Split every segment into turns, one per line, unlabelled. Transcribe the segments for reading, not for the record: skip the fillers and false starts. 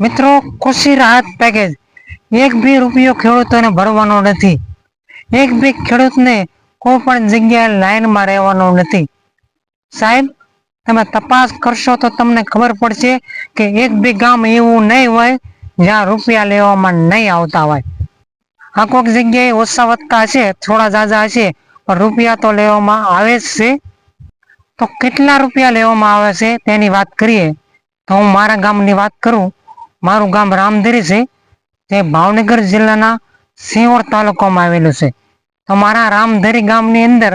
મિત્રો, ખુશી રાહત પેકેજ. એક બી રૂપિયો ખેડૂતોને ભરવાનો નથી. એક બી ખેડૂતને કોઈ પણ જગ્યાએ લાઈનમાં રહેવાનો નથી. સાહેબ, તમે તપાસ કરશો તો તમને ખબર પડશે કે એક બી ગામ એવું નહીં હોય જ્યાં રૂપિયા લેવામાં નહીં આવતા હોય. આ કોઈક જગ્યાએ ઓછા વધતા હશે, થોડા ઝાઝા હશે, પણ રૂપિયા તો લેવામાં આવે જ છે. તો કેટલા રૂપિયા લેવામાં આવે છે તેની વાત કરીએ તો હું મારા ગામની વાત કરું. મારું ગામ રામધરી છે, જે ભાવનગર જિલ્લાના સિંહોર તાલુકામાં આવેલું છે. તો મારા રામધરી ગામની અંદર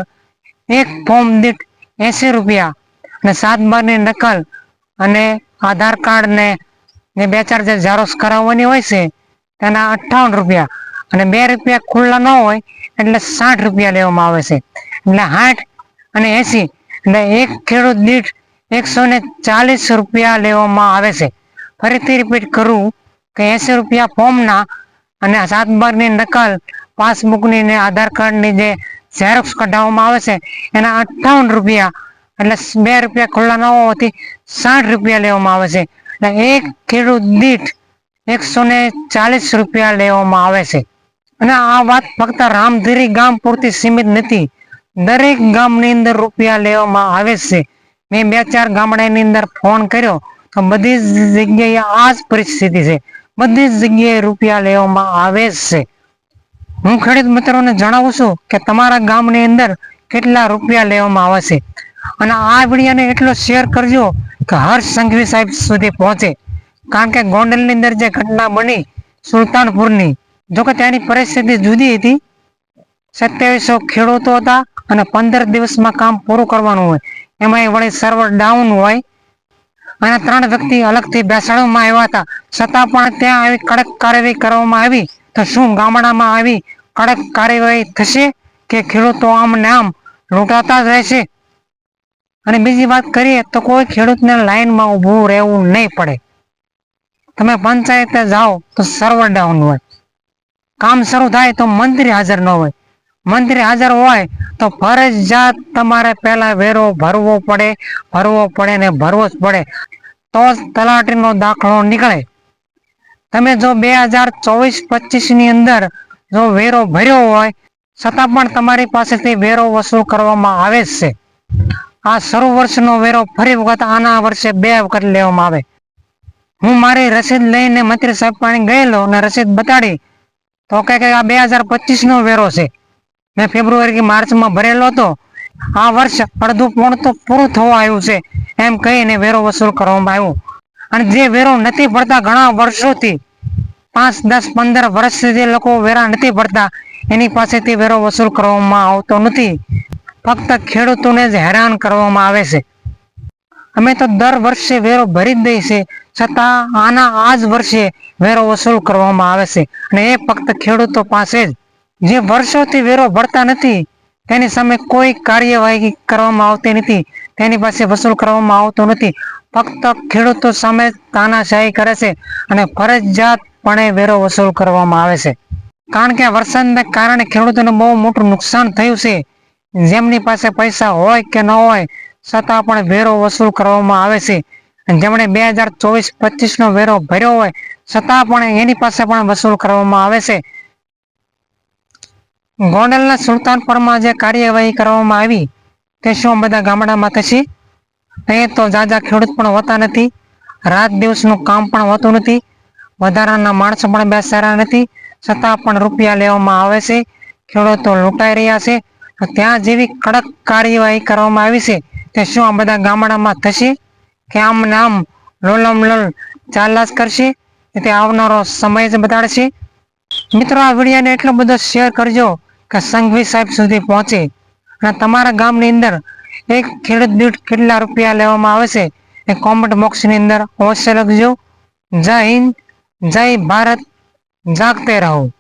એક ફોર્મ દીઠ 80 રૂપિયા અને 7 બારની નકલ અને આધાર કાર્ડ ને 2-4 જે ઝેરોક્ષ કરાવવાની હોય છે તેના 58 રૂપિયા અને 2 રૂપિયા ખુલ્લા ન હોય એટલે 60 રૂપિયા લેવામાં આવે છે. એટલે 60 અને 80 એટલે એક ખેડૂત દીઠ 140 રૂપિયા લેવામાં આવે છે. ફરીથી રિપીટ કરું કે 80 રૂપિયા ફોર્મના અને 7 બારની નકલ, પાસબુકની ને આધાર કાર્ડની જે ઝેરોક્ષ કઢાવવામાં આવે છે એના 58 રૂપિયા એટલે 2 રૂપિયા ખુલ્લા ન હોવાથી 60 રૂપિયા લેવામાં આવે છે. એટલે એક ખેડૂત દીઠ 140 રૂપિયા લેવામાં આવે છે. અને આ વાત ફક્ત રામધરી ગામ પૂરતી સીમિત નથી. દરેક ગામની અંદર રૂપિયા લેવામાં આવે છે. મેં 2-4 ગામડાની અંદર ફોન કર્યો તો બધી જ જગ્યાએ આ જ પરિસ્થિતિ છે. બધી જ જગ્યાએ રૂપિયા લેવામાં આવે જ છે. હું ખેડૂત મિત્રોને જણાવું છું કે તમારા ગામની અંદર કેટલા રૂપિયા લેવામાં આવે છે. અને આ વિડીયોને એટલો શેર કરજો કે હર્ષ સંઘવી સાહેબ સુધી પહોંચે. કારણ કે ગોંડલની અંદર જે ઘટના બની સુલતાનપુરની, જોકે ત્યાંની પરિસ્થિતિ જુદી હતી. 2700 ખેડૂતો હતા અને 15 દિવસમાં કામ પૂરું કરવાનું હોય, એમાં વળી સર્વર ડાઉન હોય અને 3 વ્યક્તિ અલગથી બેસાડવામાં આવ્યા હતા. છતાં પણ ત્યાં આવી કડક કાર્યવાહી કરવામાં આવી. તો શું ગામડામાં આવી કડક કાર્યવાહી થશે કે ખેડૂતો આમ ને આમ લૂંટાતા જ રહેશે? અને બીજી વાત કરીએ તો કોઈ ખેડૂતને લાઈનમાં ઊભું રહેવું નહીં પડે. તમે પંચાયતે જાઓ તો સર્વર ડાઉન હોય, કામ શરૂ થાય તો મંત્રી હાજર ન હોય. મંત્રી હાજર હોય તો ફરજિયાત તમારે પહેલા વેરો ભરવો પડે ને ભરવો જ પડે, તો જ તલાટીનો દાખલો નીકળે. તમે જો 2024-25ની અંદર જો વેરો ભર્યો હોય છતાં પણ તમારી પાસેથી વેરો વસૂલ કરવામાં આવે જ છે. આ શરૂ વર્ષનો વેરો ફરી વખત આના વર્ષે 2 વખત લેવામાં આવે. હું મારી રસીદ લઈને મંત્રી સાહેબ પાસે ગયેલો અને રસીદ બતાડી તો કે આ 2025નો વેરો છે. મેં ફેબ્રુઆરી કે માર્ચમાં ભરેલો હતો. આ વર્ષ અડધું પોણ તો પૂરું થવા આવ્યું છે એમ કહીને વેરો વસૂલ કરવામાં આવ્યો. અને જે વેરો નથી ભરતા ઘણા વર્ષોથી, 5, 10, 15 વર્ષથી જે લોકો વેરા નથી ભરતા એની પાસેથી વેરો વસૂલ કરવામાં આવતો નથી. ફક્ત ખેડૂતોને જ હેરાન કરવામાં આવે છે. અમે તો દર વર્ષે વેરો ભરી જ દઈએ છીએ, છતાં આ જ વર્ષે વેરો વસૂલ કરવામાં આવે છે. અને એ ફક્ત ખેડૂતો પાસે જ, જે વર્ષોથી વેરો ભરતા નથી તેની સામે કોઈ કાર્યવાહી કરવામાં આવતી નથી, તેની પાસે વસૂલ કરવામાં આવતો નથી. ફક્ત ખેડૂતો સામે તાનાશાહી કરે છે અને ફરજિયાતપણે વેરો વસૂલ કરવામાં આવે છે. કારણ કે વરસાદને કારણે ખેડૂતોને બહુ મોટું નુકસાન થયું છે. જેમની પાસે પૈસા હોય કે ન હોય છતાં પણ વેરો વસૂલ કરવામાં આવે છે. જેમણે 2024-25નો વેરો ભર્યો હોય છતાં પણ એની પાસે પણ વસૂલ કરવામાં આવે છે. ગોંડલના સુલતાનપુરમાં જે કાર્યવાહી કરવામાં આવી તે શું બધા ગામડામાં થશે? એ તો જાજા ખેડૂત પણ હોતા નથી, રાત દિવસનું કામ પણ હોતું નથી, વધારાના માણસો પણ બેસાડ્યા નથી, છતાં પણ રૂપિયા લેવામાં આવે છે. ખેડૂતો લૂંટાઈ રહ્યા છે. ત્યાં જેવી કડક કાર્યવાહી કરવામાં આવી છે તે શું આ બધા ગામડામાં થશે કે આમ ને આમ લોલમ લોલ ચાલ્યા જ કરશે? તે આવનારો સમય જ બતાડશે. મિત્રો, આ વિડીયોને એટલો બધો શેર કરજો કે સંઘવી સાહેબ સુધી પહોંચે. અને તમારા ગામની અંદર એક ખેડૂત દીઠ કેટલા રૂપિયા લેવામાં આવે છે એ કોમેન્ટ બોક્સની અંદર અવશ્ય લખજો. જય હિન્દ, જય ભારત, જાગતે રહો.